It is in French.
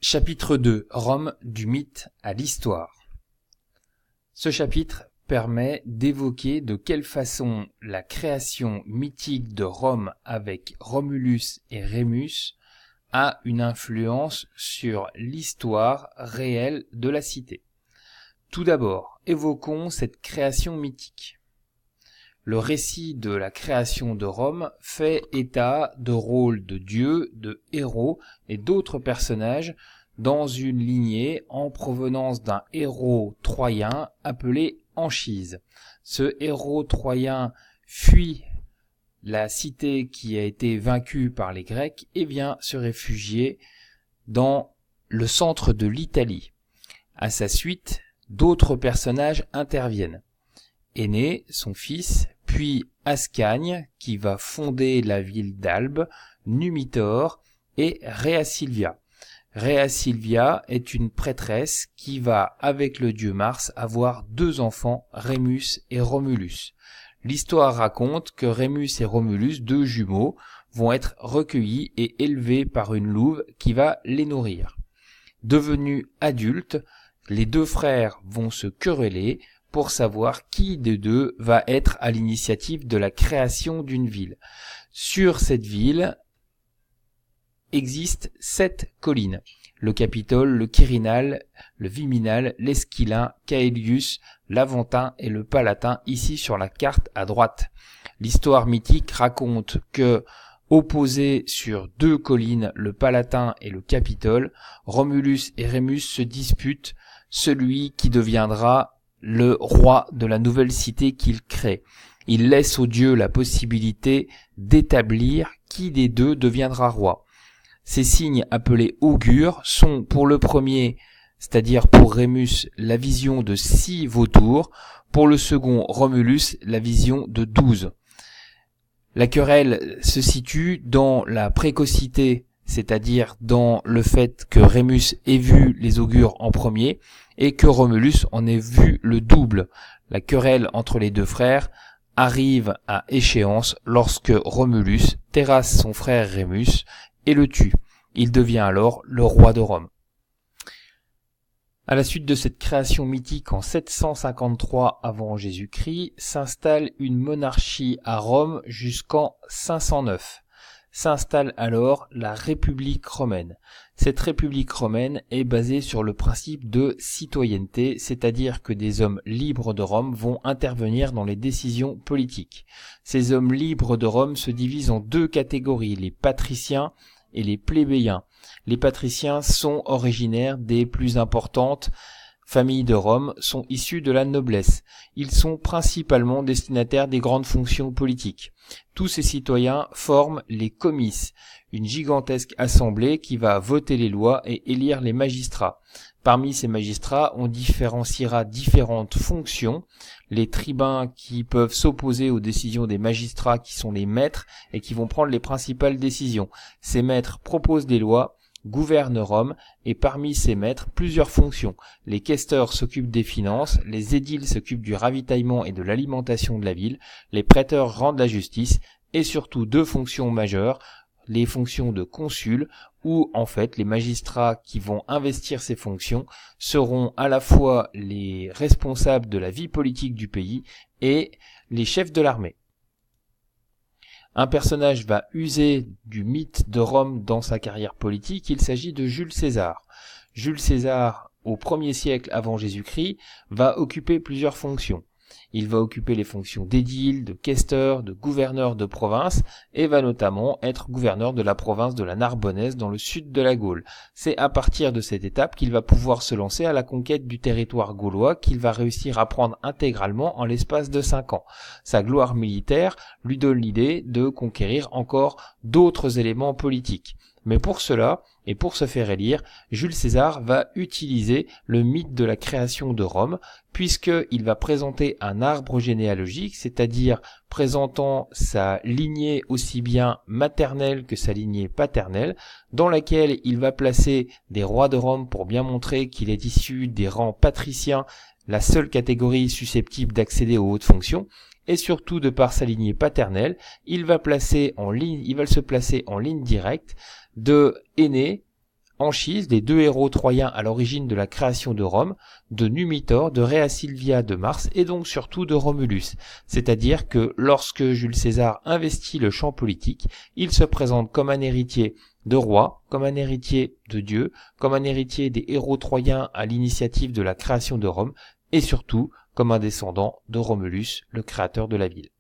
Chapitre 2. Rome, du mythe à l'histoire. Ce chapitre permet d'évoquer de quelle façon la création mythique de Rome avec Romulus et Rémus a une influence sur l'histoire réelle de la cité. Tout d'abord, évoquons cette création mythique. Le récit de la création de Rome fait état de rôles de dieux, de héros et d'autres personnages dans une lignée en provenance d'un héros troyen appelé Anchise. Ce héros troyen fuit la cité qui a été vaincue par les Grecs et vient se réfugier dans le centre de l'Italie. À sa suite, d'autres personnages interviennent. Énée, son fils, puis Ascagne, qui va fonder la ville d'Albe, Numitor et Rhea Silvia. Rhea Silvia est une prêtresse qui va, avec le dieu Mars, avoir deux enfants, Rémus et Romulus. L'histoire raconte que Rémus et Romulus, deux jumeaux, vont être recueillis et élevés par une louve qui va les nourrir. Devenus adultes, les deux frères vont se quereller pour savoir qui des deux va être à l'initiative de la création d'une ville. Sur cette ville existent 7 collines. Le Capitole, le Quirinal, le Viminal, l'Esquilin, Caelius, l'Aventin et le Palatin, ici sur la carte à droite. L'histoire mythique raconte que, opposés sur 2 collines, le Palatin et le Capitole, Romulus et Rémus se disputent celui qui deviendra le roi de la nouvelle cité qu'il crée. Il laisse aux dieux la possibilité d'établir qui des deux deviendra roi. Ces signes appelés augures sont pour le premier, c'est-à-dire pour Rémus, la vision de 6 vautours, pour le second Romulus, la vision de 12. La querelle se situe dans la précocité, c'est-à-dire dans le fait que Rémus ait vu les augures en premier et que Romulus en ait vu le double. La querelle entre les deux frères arrive à échéance lorsque Romulus terrasse son frère Rémus et le tue. Il devient alors le roi de Rome. À la suite de cette création mythique en 753 avant Jésus-Christ, s'installe une monarchie à Rome jusqu'en 509. S'installe alors la République romaine. Cette République romaine est basée sur le principe de citoyenneté, c'est-à-dire que des hommes libres de Rome vont intervenir dans les décisions politiques. Ces hommes libres de Rome se divisent en 2 catégories, les patriciens et les plébéiens. Les patriciens sont originaires des plus importantes familles de Rome, sont issus de la noblesse. Ils sont principalement destinataires des grandes fonctions politiques. Tous ces citoyens forment les comices, une gigantesque assemblée qui va voter les lois et élire les magistrats. Parmi ces magistrats, on différenciera différentes fonctions. Les tribuns qui peuvent s'opposer aux décisions des magistrats qui sont les maîtres et qui vont prendre les principales décisions. Ces maîtres proposent des lois, gouvernent Rome, et parmi ces maîtres, plusieurs fonctions. Les questeurs s'occupent des finances, les édiles s'occupent du ravitaillement et de l'alimentation de la ville, les prêteurs rendent la justice, et surtout 2 fonctions majeures, les fonctions de consul, où en fait les magistrats qui vont investir ces fonctions seront à la fois les responsables de la vie politique du pays et les chefs de l'armée. Un personnage va user du mythe de Rome dans sa carrière politique, il s'agit de Jules César. Jules César, au 1er siècle avant Jésus-Christ, va occuper plusieurs fonctions. Il va occuper les fonctions d'édile, de questeur, de gouverneur de province et va notamment être gouverneur de la province de la Narbonnaise dans le sud de la Gaule. C'est à partir de cette étape qu'il va pouvoir se lancer à la conquête du territoire gaulois qu'il va réussir à prendre intégralement en l'espace de 5 ans. Sa gloire militaire lui donne l'idée de conquérir encore d'autres éléments politiques. Mais pour cela, et pour se faire élire, Jules César va utiliser le mythe de la création de Rome, puisqu'il va présenter un arbre généalogique, c'est-à-dire présentant sa lignée aussi bien maternelle que sa lignée paternelle, dans laquelle il va placer des rois de Rome pour bien montrer qu'il est issu des rangs patriciens, la seule catégorie susceptible d'accéder aux hautes fonctions, et surtout de par sa lignée paternelle, il va se placer en ligne directe de Énée Anchise, les deux héros troyens à l'origine de la création de Rome, de Numitor, de Rhea Silvia de Mars et donc surtout de Romulus. C'est-à-dire que lorsque Jules César investit le champ politique, il se présente comme un héritier de roi, comme un héritier de Dieu, comme un héritier des héros troyens à l'initiative de la création de Rome et surtout comme un descendant de Romulus, le créateur de la ville.